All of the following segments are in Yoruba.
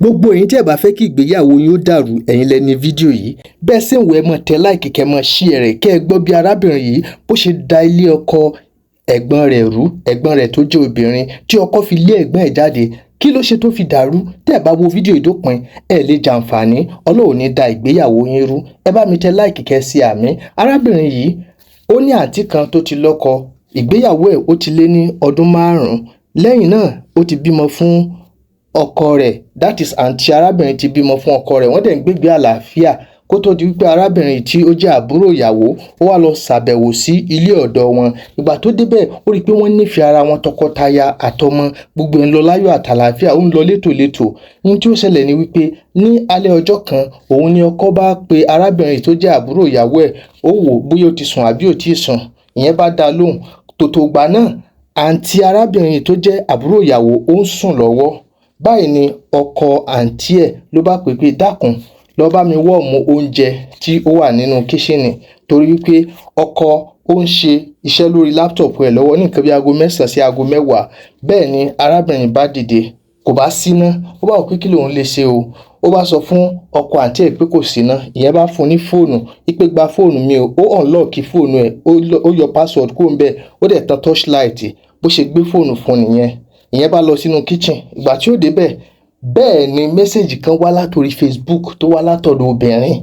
Gbogbo ẹ̀yin tí ẹ bá fẹ́ kí ìgbéyàwó yín ó dàrú, ẹ̀yin lẹ ní fídíò yìí. Bẹ́ẹ̀ sì ń wò ẹ mọ̀ tẹ like kẹ́ mọ̀ share rẹ̀ kẹ́ ẹ gbọ́ bí arábìnrin yìí bó ṣe da ilé ọkọ ẹ̀gbọ́n rẹ̀ rú, ẹ̀gbọ́n rẹ̀ tó jẹ́ obìnrin tí ọkọ fi lé ẹ̀gbọ́n ẹ̀ jáde. Kí ló ṣe tó fi dàrú? Tẹ́ ẹ bá wo fídíò ìdópin ẹ lè jàǹfààní, Ọlọ́run ní da ìgbéyàwó yín rú. Ẹ bá mi tẹ like kẹ́ sí àmín. Arábìnrin yìí ó ní àǹtí kan tó ti lọ́kọ, ìgbéyàwó ẹ̀ ó ti lé ní ọdún 5. Lẹ́yìn náà ó ti bímọ fún ọkọ rẹ̀, that is àǹtí arábìnrin ti bímọ fún ọkọ rẹ̀, wọ́n dẹ̀ ń gbégbé àlàáfíà kó tó di wípé arábìnrin tí ó jẹ́ àbúrò ìyàwó ó wá lọ ṣàbẹ̀wò sí ilé ọ̀dọ̀ wọn. Ìgbà tó débẹ̀ ó rí i pé wọ́n nífẹ̀ẹ́ ara wọn tọkọtaya àtọmọ, gbogbo ń lọ láyọ̀ àtàlàáfíà, ó ń lọ létòlétò. Ohun tí ó ṣẹlẹ̀ ni wípé ní alẹ́ ọjọ́ kan òun ni ọkọ bá pe arábìnrin tó jẹ́ àbúrò ìyàwó ẹ̀, ó wò bóyá ó ti sùn àbí ò tíì sùn. Ìyẹn bá dá lóhùn. Tòótọ́ ìgbà náà àǹtí arábìnrin tó jẹ́ àbúrò ìyàwó ó ń sùn lọ́wọ́. Báyìí ni ọkọ àǹtí ẹ̀ ló bá pè pé dákun lọ bá mi wọ́ọ̀mù oúnjẹ tí ó wà nínú kíṣìnì, torí wípé ọkọ ó ń ṣe iṣẹ́ lórí láptọ̀pù ẹ̀ lọ́wọ́ ní nǹkan bí aago 9 sí aago 10. Bẹ́ẹ̀ ni arábìnrin bá dìde, kò bá síná, ó bá wò pé kí lòun lè ṣe o. Ó bá sọ fún ọkọ àǹtí ẹ̀ pé kò síná. Ìyẹn bá fún un ní fóònù, wípé gba fóònù mi o. Ó unlock fóònù ẹ̀, ó yọ password kúrò ńbẹ̀, ó dẹ̀ tan torchlight. Bó ṣe gbé fóònù fún nìyẹn. Ìyẹn bá lọ sínú kitchen. Ìgbà tí ó débẹ̀, bẹ́ẹ̀ ni mẹ́sẹ̀jì kan wá látòrí Facebook tó wá látọ̀dọ̀ obìnrin.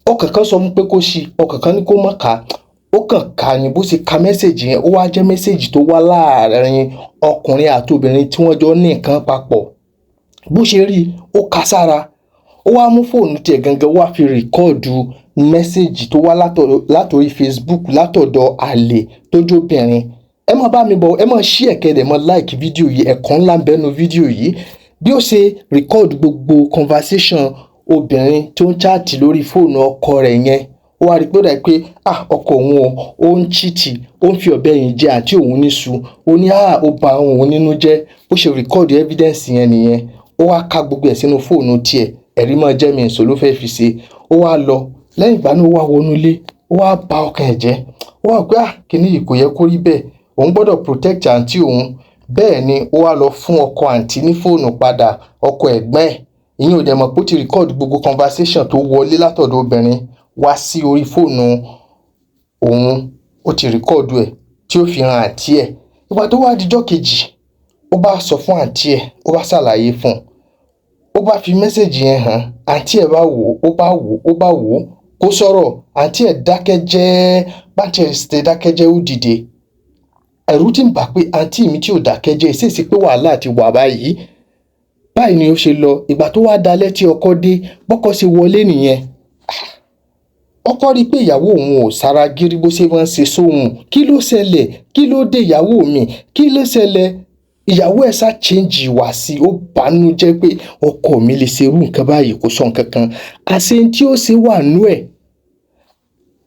Ọkàn kan sọ fún pé kó ṣí, ọkàn kan ní kó má kà. Ó kàn ká ni bó ṣe ka mẹ́sẹ̀jì yẹn, ó wá jẹ́ mẹ́sẹ̀jì tó wá láàárín ọkùnrin àti obìnrin tí wọ́n jọ ní nǹkan papọ̀. Bó ṣe rí, ó ka sára. Ó wá mú fóònù tiẹ̀ gangan wá fi rìkọ́ọ̀dù mẹ́sẹ̀jì tó wá látòrí Facebook látọ̀dọ̀ àlè tó jóbìnrin. Ẹ má bá mi bọ̀, ẹ má share kẹ́dẹ̀ mọ́ like fídíò yìí, ẹ̀kọ́ ńlá ń bẹ nínú fídíò yìí. Bí ó ṣe record gbogbo conversation obìnrin tó ń chat lórí fóònù ọkọ rẹ̀ yẹn, ó wá rí pé ó dà pé ọkọ òun ó ń cheat, ó ń fi ọ̀bẹ yìí jẹ àǹtí òun níṣu. Ó ní ó bà òun nínú jẹ́. Bó ṣe record evidence yẹn nìyẹn. Ó wá ká gbogbo ẹ̀ sínú fóònù tiẹ̀. Ẹ̀rí mọ́ jẹ́ mi ìṣó ló fẹ́ fi ṣe. Ó wá lọ. Lẹ́yìn ìgbà náà ó wá wọnú ilé. Ó wá bà ọkàn ẹ̀ jẹ́. Ó wá pé kíní yìí kò yẹ kó rí bẹ́ẹ̀. Òun gbọ́dọ̀ protect àǹtí òun. Bẹ́ẹ̀ ni ó wá lọ fún ọkọ àǹtí ní fóònù padà, ọkọ ẹ̀gbọ́n ẹ̀. Ìyẹn ò dẹ̀ mọ̀ pé ó ti record gbogbo conversation tó wọlé látọ̀dọ̀ obìnrin wá sí orí fóònù òun. Ó ti record ẹ̀ tí ó fi hàn àǹtí ẹ̀. Ìgbà tó wá dijọ́ kejì, ó bá sọ fún àǹtí ẹ̀, ó bá ṣàlàyé fún un. Ó bá fi mẹ́sẹ̀jì yẹn hàn. Àǹtí ẹ̀ bá wò, ó bá wò kó sọ̀rọ̀. Àǹtí ẹ̀ dákẹ́ jẹ́, báǹtí ẹ̀ sì dákẹ́ jẹ́ ó dìde. Ẹ̀rù tí ń bà pé àǹtí mi tí ò dákẹ́ jẹ́ ṣèṣì pé wàhálà ti wà báyìí. Báyìí ni ó ṣe lọ. Ìgbà tó wá dalẹ́ tí ọkọ dé, bọ́kọ ṣe wọlé nìyẹn. Ọkọ rí pé ìyàwó òun ò sára gírí bó ṣe wọ́n ṣe sóhun. Kí ló ṣẹlẹ̀? Kí ló dé ìyàwó mi? Kí ló ṣẹlẹ̀? Ìyàwó ẹ̀ sá change wá sí, ó bánú jẹ́ pé ọkọ mi lè ṣe irú nǹkan báyìí, kò sọ nǹkan kan. Àṣé tí ó ṣe wà nú ẹ̀.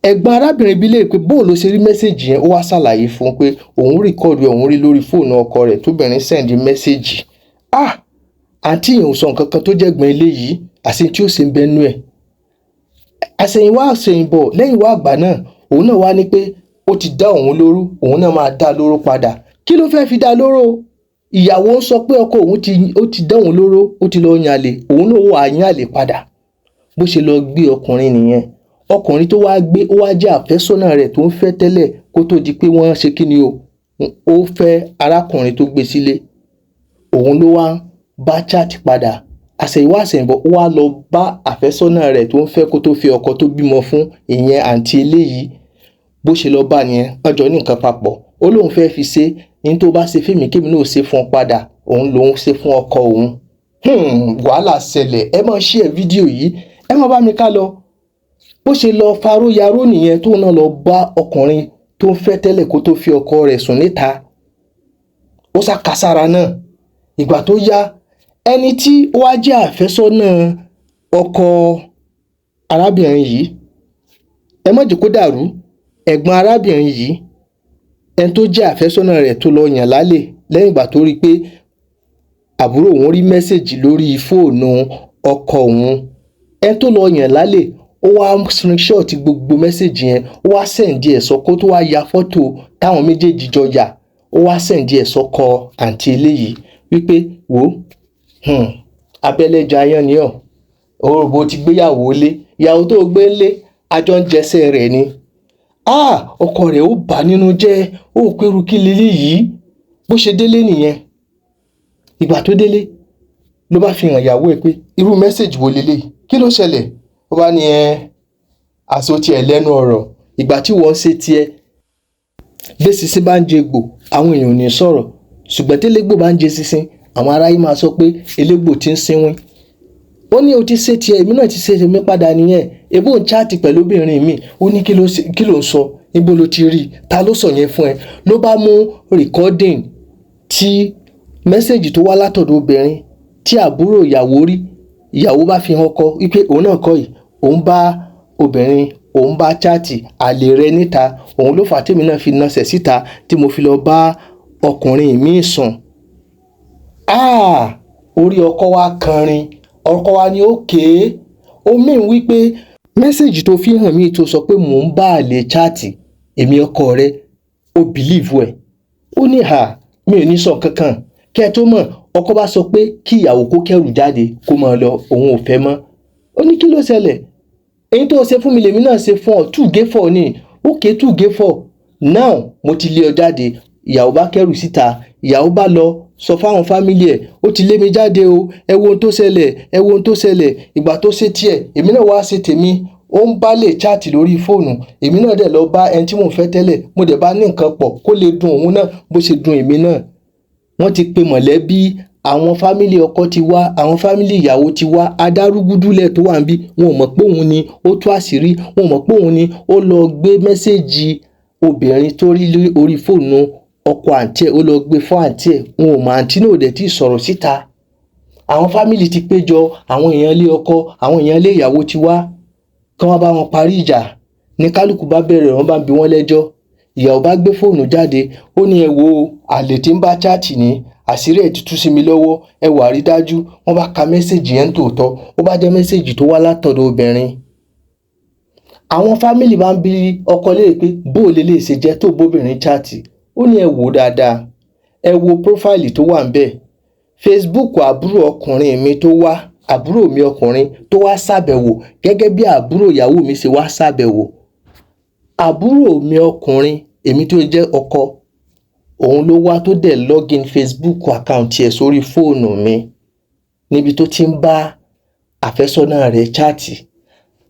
Ẹ̀gbọ́n arábìnrin bí lè pé bó ló ṣe rí mẹ́sẹ̀jì yẹn, ó wá ṣàlàyé fún un pé òun record ẹ̀, òun rí lórí fóònù ọkọ rẹ̀ tóbìnrin send mẹ́sẹ̀jì. Àǹtí yẹn ò sọ nǹkan kan tó jẹ́ gbọ́n eléyìí. Àṣé tí ó ṣe ń bẹ nú ẹ̀. Àṣẹ̀yìnwá àṣẹ̀yìnbọ̀ lẹ́yìn wá àgbà náà, òun náà wá ní pé ó ti dá òun lóró, òun náà máa dá lóró padà. Kí ló fẹ́ fi dá lóró? Ìyàwó ń sọ pé ọkọ òun ti dá òun lóró, ó ti lọ yan àlè, òun náà wà yan àlè padà. Bó ṣe lọ gbé ọkùnrin nìyẹn. Ọkùnrin tó wá gbé, ó wá jẹ́ àfẹ́sọ́nà rẹ̀ tó ń fẹ́ tẹ́lẹ̀ kó tó di pé wọ́n ṣe kíni o. Ó fẹ́ arákùnrin tó gbé sílé. Òun ló wá bá chat padà. Àṣẹ̀yìnwá àṣẹ̀yìnbọ̀ ó wá lọ bá àfẹ́sọ́nà rẹ̀ tó ń fẹ́ kó tó fi ọkọ tó bímọ fún ìyẹn àǹtí eléyìí. Bó ṣe lọ bá nìyẹn, wọ́n jọ ní nǹkan papọ̀. Ó lóun fẹ́ fi ṣe, ní tó bá ṣe fèmí kémi náà ṣe fún ọ padà. Òun lòun ṣe fún ọkọ òun. Wàhálà ṣẹlẹ̀. Ẹ má share fídíò yìí. Ẹ má bá mi ká lọ. Bó ṣe lọ faró yaró nìyẹn tó náà lọ bá ọkùnrin tó ń fẹ́ tẹ́lẹ̀ kó tó fi ọkọ rẹ̀ sùn níta. Ó sá kására náà. Ìgbà tó yá, ẹni tí ó wá jẹ́ àfẹ́sọ́nà ọkọ arábìnrin yìí, ẹ má jẹ́ kó dàrú. Ẹ̀gbọ́n arábìnrin yìí, ẹni tó jẹ́ àfẹ́sọ́nà rẹ̀ tó lọ yàn lálẹ́ lẹ́yìn ìgbà tó rí pé àbúrò òun rí mẹ́sẹ̀jì lórí fóònù ọkọ òun. Ẹni tó lọ yàn lálẹ́, ó wá screenshot gbogbo mẹ́sẹ̀jì yẹn, ó wá send ẹ̀ sọ́kọ tó wá ya fọ́tò táwọn méjèèjì jọ yà. Ó wá send ẹ̀ sọ́kọ àǹtí eléyìí wípé wò abẹ́lẹ́jọ ayán ni ọ́ òròbó ti gbéyàwó lé, ìyàwó tó gbé lé àjọ ń jẹsẹ̀ rẹ̀ ni. Ọkọ rẹ̀ ó bà nínú jẹ́, ó pẹ̀rù kí lélẹ́ yìí. Bó ṣe délé nìyẹn. Ìgbà tó délé ló bá fi hàn ìyàwó ẹ̀ pé irú mẹ́sẹ̀jì wo lélẹ́yìí, kí ló ṣẹlẹ̀? Ó bá ní àsọ tiẹ̀ lẹ́nu ọ̀rọ̀. Ìgbà tí wọ́n ṣe tiẹ̀ bí sísín bá ń jẹ egbò àwọn èèyàn ò ní sọ̀rọ̀, ṣùgbọ́n tí elégbò bá ń jẹ sísín àwọn aráyé máa sọ pé elégbò ti ń sínwín. Ó ní o ti ṣe tiẹ̀, èmi náà ti ṣe tèmi padà nìyẹn. Ebó ń chaati pẹ̀lú obìnrin mi. Ó ní kí ló ń sọ, níbo ló ti rí, ta ló sọ yẹn fún ẹ? Ló bá mú recording tí mẹ́sẹ̀jì tó wá látọ̀dọ̀ obìnrin tí àbúrò ìyàwó rí. Ìyàwó bá fi hàn ọkọ wípé òun náà kọ́ yìí, òun bá obìnrin òun bá chaati àlè rẹ̀ níta, òun ló fà tèmi náà fi nasẹ̀ síta tí mo fi lọ bá ọkùnrin mi sùn. Orí ọkọ wa kanrin. Ọkọ wa ní òkè. Ó mean wípé mẹ́sẹ̀jì tó fi hàn mí tó sọ pé mò ń bá àlè chaati èmi ọkọ rẹ̀, ó believe ẹ̀. Ó ní mi ò ní sọ kankan. Kí ẹ tó mọ̀, ọkọ bá sọ pé kí ìyàwó kó kẹ́rù jáde kó máa lọ, òun ò fẹ́ mọ́. Ó ní kí ló ṣẹlẹ̀? Èyí tó ṣe fún mi lèmi náà ṣe fún ọ, 2-4 ni. Okay, 2-4. Now mo ti lé ọ jáde. Ìyàwó bá kẹ́rù síta. Ìyàwó bá lọ sọ fáwọn fámílì ẹ̀, ó ti lé mi jáde o, ẹ wo ohun tó ṣẹlẹ̀, ẹ wo ohun tó ṣẹlẹ̀. Ìgbà tó ṣe tiẹ̀, èmi náà wá ṣe tèmi. Ó ń bá lè chaati lórí fóònù, èmi náà dẹ̀ lọ bá ẹni tí mò ń fẹ́ tẹ́lẹ̀, mo dẹ̀ bá ní nǹkan pọ̀ kó lè dùn òun náà bó ṣe dùn èmi náà. Wọ́n ti pe mọ̀lẹ́bí, àwọn fámílì ọkọ ti wá, àwọn fámílì ìyàwó ti wá. Adárúgúdúlẹ̀ tó wà níbí, wọn ò mọ̀ pé òun ni ó tú àṣírí, wọn ò mọ̀ pé òun ni ó lọ gbé mẹ́sẹ̀jì obìnrin tó rí orí fóònù ọkọ àǹtí ẹ̀, ó lọ gbé fún àǹtí ẹ̀. Wọn ò mọ̀, àǹtí náà ò dẹ̀ tí ì sọ̀rọ̀ síta. Àwọn fámílì ti péjọ, àwọn èèyàn ilé ọkọ, àwọn èèyàn ilé ìyàwó ti wá kán wá bá wọn parí ìjà. Ní kálukú bá bẹ̀rẹ̀, wọ́n bá ń bi wọ́n lẹ́jọ́. Ìyàwó bá gbé fóònù jáde, ó ní ẹ wo àlè tí ń bá chaati ní, àṣírí ẹ̀ ti tú sí mi lọ́wọ́, ẹ wá rí dájú. Wọ́n bá ka mẹ́sẹ̀jì yẹn tòótọ́, ó bá jẹ́ mẹ́sẹ̀jì tó wá látọ̀dọ̀ obìnrin. Àwọn fámílì bá ń bi ọkọ léèrè pé bó lè ṣe jẹ́ tó bóbìnrin chaati. Ó ní ẹ wò dáadáa, ẹ wo prófáìlì tó wà ńbẹ̀. Facebook àbúrò ọkùnrin mi tó wá, àbúrò mi ọkùnrin tó wá ṣàbẹ̀wò gẹ́gẹ́ bí àbúrò ìyàwó mi ṣe wá ṣàbẹ̀wò. Àbúrò mi ọkùnrin, èmi tó jẹ́ ọkọ, òun ló wá tó dẹ̀ login Facebook account ẹ̀ sórí fóònù mi níbi tó ti ń bá àfẹ́sọ́nà rẹ̀ chaati.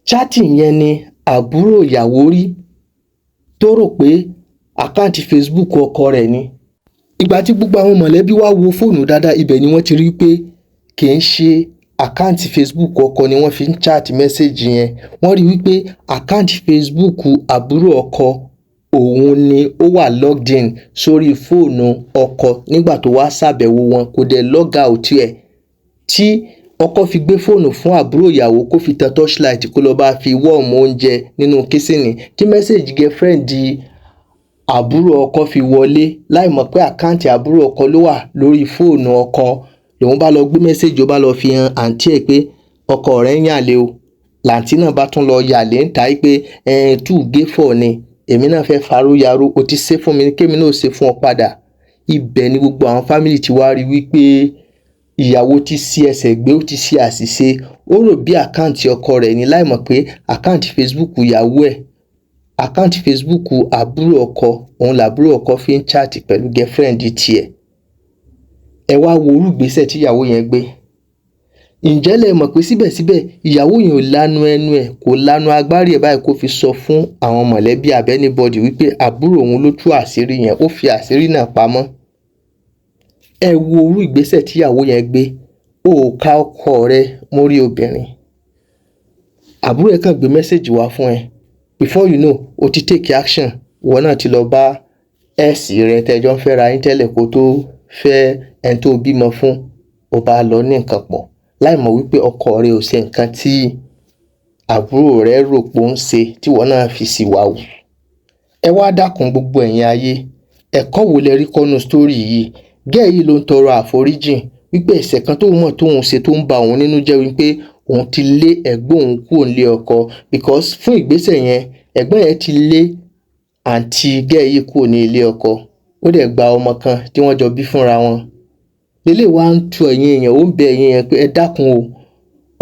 Chaati yẹn ni àbúrò ìyàwó rí tó rò pé àkáǹtì Facebook ọkọ rẹ̀ ni. Ìgbà tí gbogbo àwọn mọ̀lẹ́bí wá wo fóònù dáadáa, ibẹ̀ ni wọ́n ti rí pé kì í ṣe àkáǹtì Facebook ọkọ ni wọ́n fi ń chaati mẹ́sẹ̀jì yẹn. Wọ́n rí wípé àkáǹtì Facebook àbúrò ọkọ òun ni ó wà logged in sórí fóònù ọkọ nígbà tó wá ṣàbẹ̀wò wọn, kò dẹ̀ log out ẹ̀. Tí ọkọ fi gbé fóònù fún àbúrò ìyàwó kó fi tan torchlight kó lọ bá fi wọ́ọ̀mù oúnjẹ nínú kísìnì, tí mẹ́sẹ̀jì girlfriend di àbúrò ọkọ fi wọlé láì mọ̀ pé àkáǹtì àbúrò ọkọ ló wà lórí fóònù ọkọ. Lòun bá lọ gbé mẹ́sẹ̀jì, ó bá lọ fi hàn àǹtí ẹ̀ pé ọkọ rẹ̀ ń yàlé o. Làǹtí náà bá tún lọ yàlé ń ta pé 2-4 ni, èmi náà fẹ́ faróyaró, o ti ṣe fún mi kémi náà ṣe fún ọ padà. Ibẹ̀ ni gbogbo àwọn fámílì ti wá rí wípé ìyàwó ti ṣí ẹsẹ̀ gbé, ó ti ṣe àṣìṣe. Ó rò bí àkáǹtì ọkọ rẹ̀ ni láì mọ̀ pé àkáǹtì Facebook ìyàwó ẹ̀, àkáǹtì Facebook àbúrò ọkọ, òun làbúrò ọkọ fi ń chaati pẹ̀lú girlfriend tiẹ̀. Ẹ wá wo irú ìgbésẹ̀ tí ìyàwó yẹn gbé. Ǹjẹ́ lẹ mọ̀ pé síbẹ̀síbẹ̀ ìyàwó yẹn ò lanu ẹnu ẹ̀, kò lanu agbárí ẹ̀ báyìí kó fi sọ fún àwọn mọ̀lẹ́bí anybody wípé àbúrò òun ló tú àṣírí yẹn, ó fi àṣírí náà pamọ́. Ẹ wo irú ìgbésẹ̀ tí ìyàwó yẹn gbé. Ó ka ọkọ rẹ̀ mórí obìnrin. Àbúrò ẹ̀ kàn gbé mẹ́sẹ̀jì wá fún ẹ. Before you know, o ti take action. Ìwọ náà ti lọ bá ẹ̀sì rẹ̀ tẹ́jọ́ ń fẹ́ra yín tẹ́lẹ̀ kó tó fẹ́ ẹni tó bímọ fún, ó bá lọ ní nǹkan pọ̀ láì mọ̀ wípé ọkọ rẹ̀ ò ṣe nǹkan tí àbúrò rẹ̀ rò pé ó ń ṣe tí ìwọ náà fi sì wà wù. Ẹ wá dákun gbogbo ẹ̀yin ayé, ẹ̀kọ́ wo lẹ rí kọ́nu sítórì yìí? Gẹ́ẹ̀ yìí ló ń tọrọ àforíjìn wípé ẹ̀ṣẹ̀ kan tóun mọ̀ tóun ṣe tó ń ba òun nínú jẹ́ wípé òun ti lé ẹ̀gbọ́n òun kúrò nílé ọkọ, because fún ìgbésẹ̀ yẹn ẹ̀gbọ́n yẹn ti lé àǹtí gẹ́ẹ̀ yìí kúrò ní ilé ọkọ. Ó dẹ̀ gba ọmọ kan tí wọ́n jọ bí fúnra wọn. lélẹ̀ wá ń tu ẹ̀yin èèyàn ó ń bẹ ẹ̀yin èèyàn pé ẹ dákun o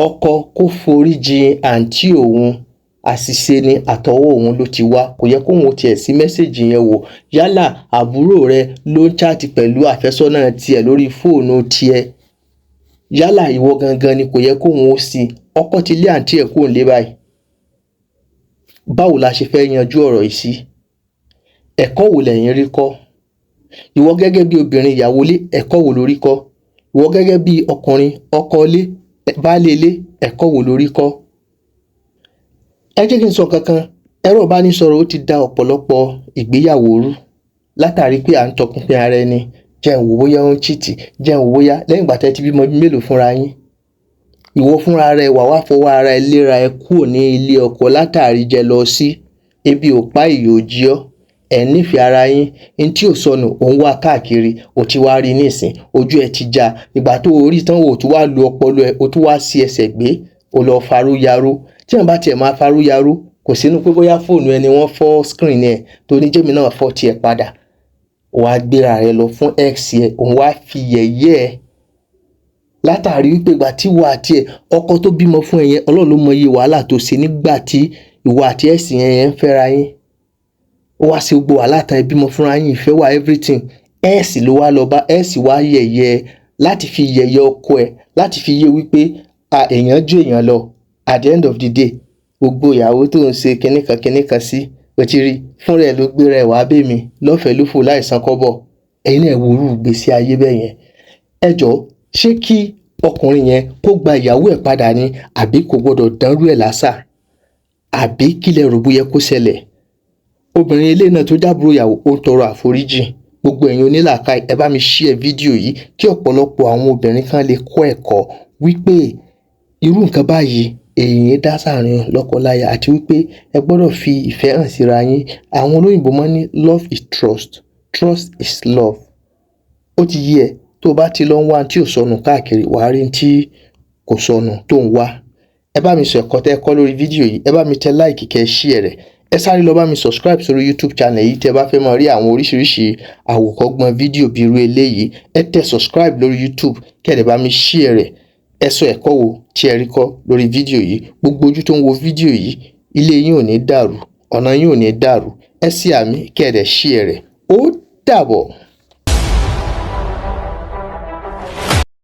ọkọ kó foríjì àǹtí òun àṣìṣe ni àtọwọ́ òun ló ti wá kò yẹ kóun tiẹ̀ sí mẹ́sẹ̀gì yẹn wò yálà àbúrò rẹ ló ń chaàtì pẹ̀lú àfẹ́sọ́nà tiẹ̀ lórí fóònù tiẹ̀ yálà ìwọ gangan ni kò yẹ kóun ó sí ọkọ ti lé àǹtí ẹ̀ kúrò nílé báyìí báwo la ṣe fẹ́ yanjú ọ̀rọ̀ yìí sí ẹ̀kọ́ wo lẹ̀yin rí kọ́ ìwọ gẹ́gẹ́ bí obìnrin ìyàwó ilé ẹ̀kọ́ wo lórí kọ́ ìwọ gẹ́gẹ́ bí ọkùnrin ọkọ ilé baálé ilé ẹ̀kọ́ wo lórí kọ́ ẹ jẹ́ kí n sọ kankan ẹ̀rọ ìbánisọ̀rọ̀ ó ti da ọ̀pọ̀lọpọ̀ ìgbéyàwó rú látàrí pé à ń tọpinpin ara ẹni jẹ́ ń wò bóyá ó ń chìtì jẹ́ ń wò bóyá lẹ́yìn ìgbà tẹ́ ti bímọ mélòó fúnra yín ìwọ fúnra rẹ wà wá fọwọ́ ara ẹ léra ẹ kúrò ní ilé ọkọ látàrí jẹ lọ sí ebi ò pa ìyà ò jí ọ́ ẹ nífẹ̀ẹ́ ara yín ní tí ò sọnù òun wá káàkiri ò ti wá rí nísìn ojú ẹ ti já ìgbà tó o rí tán o tún wá lu ọpọlọ ẹ o tún wá sí ẹsẹ̀ gbé o lọ farúyaró tí wọn bá tiẹ̀ máa farúyaró kò sínú pé bóyá fóònù ẹni wọ́n fọ́ screen ẹ̀ tó ní jẹ́mi náà fọ́ tiẹ̀ padà wàá gbéra rẹ lọ fún x ẹ òun wá fi yẹ̀yẹ́ ẹ látàrí wípé ìgbà tí ìwọ àti ẹ ọkọ tó bímọ fún ẹ yẹn Ọlọ́run ló mọ iye wàhálà tó ṣe nígbà tí ìwọ àti ẹ̀sìn yẹn ń fẹ́ra yín ó wá sí gbogbo wàhálà tán ẹ bímọ fúnra yín ìfẹ́ wà everything ẹ̀sìn ló wá lọ bá ẹ̀sìn wá yẹ̀yẹ́ láti fi yẹ̀yẹ́ ọkọ ẹ láti fi yé wípé èèyàn ju èèyàn lọ at the end of the day gbogbo ìyàwó tó ń ṣe kinníkan sí o ti rí fúnra ẹ ló gbéra ẹ wá bẹ́ mi lọ́fẹ̀ẹ́ ló fò láìsan kọ́bọ̀ ẹ̀yin náà wo irú ìgbésí ayé bẹ́ẹ̀ yẹn ẹ jọ̀ọ́ ṣé kí ọkùnrin yẹn kó gba ìyàwó ẹ̀ padà ni àbí kò gbọdọ̀ dánrú ẹ̀ lásà àbí kílẹ̀ rò bóyá kó ṣẹlẹ̀ obìnrin ilé náà tó jábúrò ìyàwó ó ń tọrọ àforíjì gbogbo ẹ̀yin onílàákàyè ẹ bá mi share fídíò yìí kí ọ̀pọ̀lọpọ̀ àwọn obìnrin kan lè kọ́ ẹ̀kọ́ wípé irú nǹkan báyìí èyí dá sáàrin lọ́kọláya àti wípé ẹ gbọ́dọ̀ fi ìfẹ́ hàn síra yín àwọn olóyìnbó máa ń ní love is trust trust is love ó ti yé ẹ tó bá ti lọ ń wá tí ò sọnù káàkiri wàá rí tí kò sọnù tó ń wá ẹ bá mi sọ ẹ̀kọ́ tẹ́ ẹ kọ́ lórí fídíò yìí ẹ bá mi tẹ láìkì kẹ́ ẹ share rẹ̀ ẹ sáré lọ bá mi subscribe sórí YouTube channel yìí tẹ́ bá fẹ́ máa rí àwọn oríṣiríṣi àwòkọ́gbọ́n fídíò bí irú eléyìí ẹ tẹ subscribe lórí YouTube kẹ́ ẹ bá mi share rẹ̀ ẹ sọ ẹ̀kọ́ wo tí ẹ rí kọ́ lórí fídíò yìí gbogbo ojú tó ń wo fídíò yìí ilé yín ò ní dàrú ọ̀nà yín ò ní dàrú ẹ sí àmì kẹ́ ẹ dẹ̀ share rẹ̀ ó dàbọ̀.